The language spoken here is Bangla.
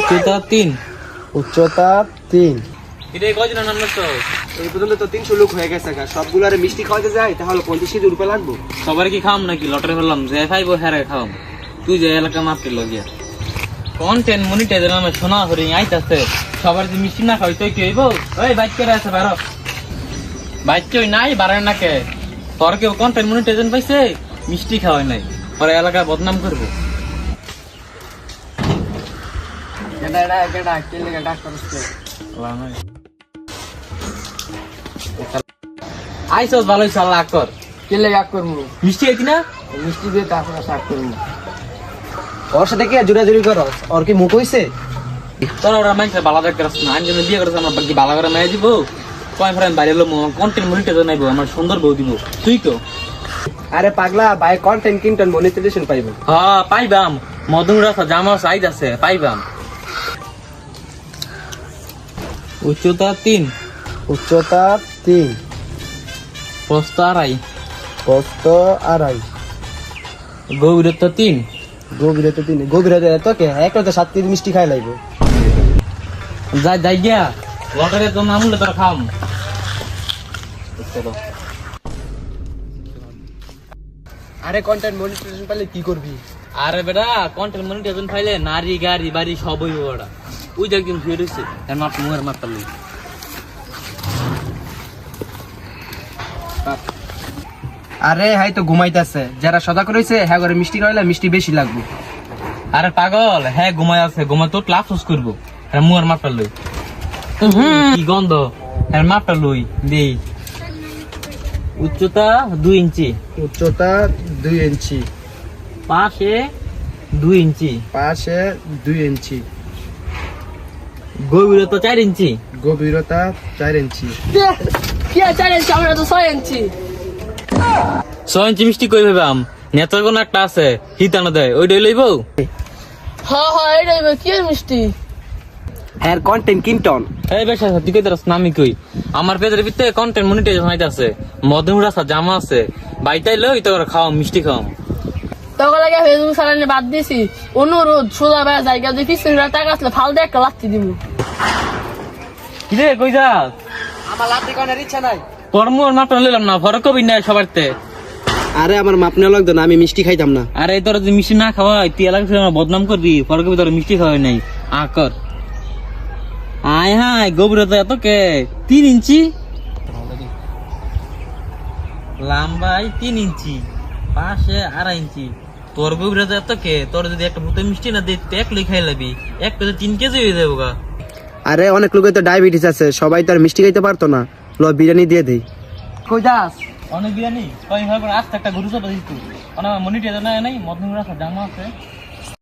উচ্চতা 3। উচ্চতা 3। এটা কয়জন নাম্বার তো? এই পর্যন্ত তো 300 লোক হয়ে গেছে। সবগুলারে মিষ্টি খাওয়াতে যায় তাহলে 35 রুপে লাগবে। সবার কি খাওয়াম নাকি? লটারি ফেললাম যে খাইবো হ্যাঁ খাওয়াম। তুই যে এলাকা মাপতে লগিয়া কন্টেন্ট মনিটাইজার নামে শোনা হরিং আইতাছে। সবার যে মিষ্টি না খাওয়াই তুই কি হইব? ওই বাইক করে আছে বারো বাইক কেউ নাই বাড়ায় না কে? তোর কেউ কন্টেন্ট মনিটাইজার পাইছে মিষ্টি খাওয়াই নাই, পরে এলাকায় বদনাম করবো। আইসস ভালোই সাল্লাহ কর কেলে এক করবো মিষ্টি আইতি না মিষ্টি দিয়ে তারপরে স্টার্ট করবো। ওর সাথে কি জোরাজুরি করো? ওর কি মুখ হইছে? তোরা ওরা মাইছে বালা দেখতে রাস না। আমি বিয়ে করেছে আমার বাকি বালা করে মাই দিব। কয় ফ্রেন্ড বাইরে এলো কন্টেন্ট মনিটাইজার নাইবো, আমার সুন্দর বউ দিব। তুই তো আরে পাগলা ভাই, কন্টেন্ট কিনটেন মনিটাইজেশন পাইবো। হ্যাঁ পাইবাম। মধুর রাস্তা জামা সাইজ আছে পাইবাম। উচ্চতা 3। উচ্চতা 3। প্রস্থ 2.5। প্রস্থ 2.5। গভীরতা 3। গভীরতা 3। গভীরতা এত কে? একটা তো 7 কেজি মিষ্টি খাই লাগবে। যাই যাই গিয়া লটারি তো নামলে তোর খাম। চলো। আরে কন্টেন্ট মনিটাইজেশন পাইলে কি করবি? আরে বেটা কন্টেন্ট মনিটাইজেশন পাইলে নারী গাড়ি বাড়ি সবই ওটা। ওই যে একদম ফিরে রয়েছে এর মাপ মুহের মাপটা লই। আরে হাই তো ঘুমাইতেছে। যারা সদা করেছে হ্যাঁ করে মিষ্টি খাইলে মিষ্টি বেশি লাগবে। আরে পাগল হ্যাঁ ঘুমাই আছে, ঘুমাই তো লাফস করবো। মুহের মাপটা লই। কি গন্ধ! এর মাপটা লই দেই। উচ্চতা 2 ইঞ্চি। উচ্চতা 2 ইঞ্চি। পাশে 2 ইঞ্চি। পাশে 2 ইঞ্চি। গভীরতা 4 ইঞ্চি। গভীরতা 4 ইঞ্চি। কি 4 ইঞ্চি? আমরা তো 6 ইঞ্চি। 6 ইঞ্চি মিষ্টি কই ভাবাম? নেতার কোন একটা আছে হিতানো দেয়, ওইটাই লইব। হ্যাঁ হ্যাঁ এটাই কি মিষ্টি? এর কন্টেন্ট কিনটন। এই বেশ তুই কই দাঁড়াস নামি কই? আমার পেজের ভিতরে কন্টেন্ট মনিটাইজেশন হইতাছে। মধুর রাস্তা জামা আছে বাইটাই লই তো খাওয়াম মিষ্টি খাওয়াম। তখন লাগে ফেসবুক চালানে বাদ দিছি। অনুরোধ সোজা ভাই জায়গা দিয়ে পিছনে টাকা আসলে ফাল দিয়ে একটা লাত্তি দিব। কি রে কই যাস? আমার লাত্তি কোনের ইচ্ছা নাই। পরমুর মাপটা লইলাম না, ফরক কবি নাই সবারতে। আরে আমার মাপ নেওয়া লাগতো না, আমি মিষ্টি খাইতাম না। আরে তোর যদি মিষ্টি না খাওয়াই তুই এলাকা আমার বদনাম করবি। ফরক কবি তোর মিষ্টি খাওয়াই নাই আকর। আয় হায় গভীরতা এত কে? 3 ইঞ্চি। লম্বাই 3 ইঞ্চি। পাশে 2.5 ইঞ্চি। তোর গভীরতা এত কে? তোর যদি একটা ভূতে মিষ্টি না দিই এক লই খাই লাবি, একটা তো 3 কেজি হয়ে যাবো গা। আরে অনেক লোকের তো ডায়াবেটিস আছে, সবাই তো আর মিষ্টি খাইতে পারতো না। ল বিরিয়ানি দিয়ে দেই। কই যাস? অনেক বিরিয়ানি কই ভাই আস্তে একটা গরু চাপা দিস তুই। অনেক মনিটাইজার নাই মধুর রাস্তা জামা আছে।